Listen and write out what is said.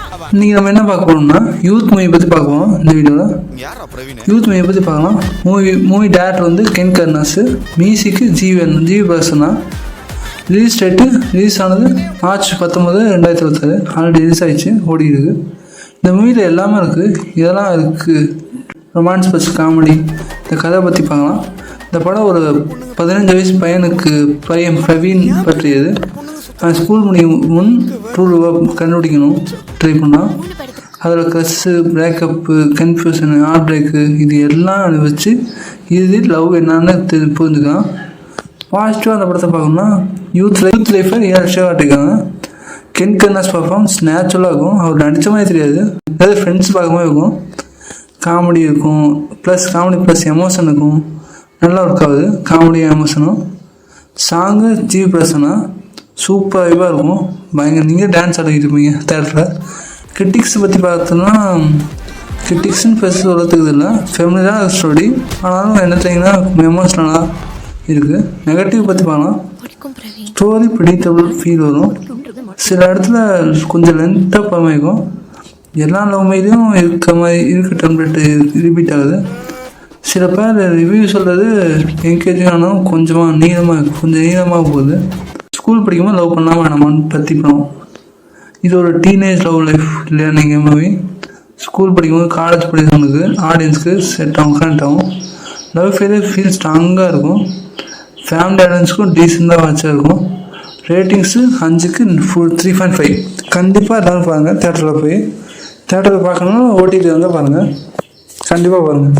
இன்றைக்கி நம்ம என்ன பார்க்க போகிறோம்னா யூத் மூவி பற்றி பார்க்குவோம். இந்த வீடியோவில் யூத் மூவியை பற்றி பார்க்கலாம். மூவி டேரக்டர் வந்து கென் கர்னாஸ், மியூசிக்கு GV Prasanna. Release date release ஆனது மார்ச் 19, 2026. ஆல்ரெடி ரிலீஸ் ஆகிடுச்சு, ஓடி இருக்குது. இந்த மூவியில் எல்லாமே இருக்குது. இதெல்லாம் இருக்குது. ரொமான்ஸ் பற்றி, காமெடி, இந்த கதை பற்றி பார்க்கலாம். இந்த படம் ஒரு 15 வயசு பையன் பிரவீன் பற்றியது. ஸ்கூல் முடியும் முன் ட்ரூ லவ் கண்டுபிடிக்கணும் ட்ரை பண்ணால். அதில் crush, breakup, confusion, heart break, இது எல்லாம் வச்சு இது லவ் என்னான்னு புரிஞ்சுக்கலாம். பாசிட்டிவாக அந்த படத்தை பார்க்கணும்னா யூத் லைஃப்பை ரியலிஸ்டாக காட்டியிருக்காங்க. கென் கர்னாஸ் பர்ஃபார்மன்ஸ் நேச்சுரலாக இருக்கும். அவர் நடித்த மாதிரி தெரியாது. அதாவது ஃப்ரெண்ட்ஸ் பார்க்கும்போது இருக்கும். காமெடி இருக்கும், காமெடி ப்ளஸ் எமோஷன் இருக்கும். நல்லா ஒர்க் ஆகுது காமெடி எமோஷனும். சாங்கு ஜிவி பிரசன்னா சூப்பர் வைப்பாக இருக்கும். பயங்கர நீங்கள் டான்ஸ் ஆடிக்கிட்டு இருப்பீங்க தேட்டரில். கிரிட்டிக்ஸ் பற்றி பார்த்தோன்னா கிரிட்டிக்ஸ்ன்னு பெருசு சொல்கிறதுக்கு இல்லை, ஃபேமிலியாக ஸ்டோரி. ஆனாலும் என்னத்தீங்கன்னா எமோஷ்னலாக இருக்குது. நெகட்டிவ் பற்றி பார்க்கலாம். ஸ்டோரி ப்ரெடிக்டபிள் ஃபீல் வரும். சில இடத்துல கொஞ்சம் லென்த்தாக பரமாயிருக்கும். எல்லா லவ்மையிலையும் இருக்க டெம்ப்ளேட்டு ரிப்பீட் ஆகுது. சில பேர் ரிவ்யூ சொல்கிறது என்கரேஜிங் ஆனாலும் கொஞ்சம் நீளமாக போகுது. ஸ்கூல் படிக்கும்போது லவ் பண்ணாமல் வேணாமான்னு பற்றி படம். இது ஒரு டீனேஜ் லவ் லைஃப் இல்லையா நீங்கள் மூவி. ஸ்கூல் படிக்கும்போது காலேஜ் படிக்கிறவங்களுக்கு ஆடியன்ஸுக்கு செட் ஆகும், கனெக்ட் ஆகும். லவ் ஃபீல் ஸ்ட்ராங்காக இருக்கும். ஃபேமிலி ஆடியன்ஸுக்கும் டீசெண்டாக வாட்சாக இருக்கும். ரேட்டிங்ஸு 5க்கு 3.5. கண்டிப்பாக எல்லோரும் பாருங்கள். தேட்டரில் பார்க்கணுன்னா ஓடிடி வந்தால் பாருங்கள். கண்டிப்பாக பாருங்கள்.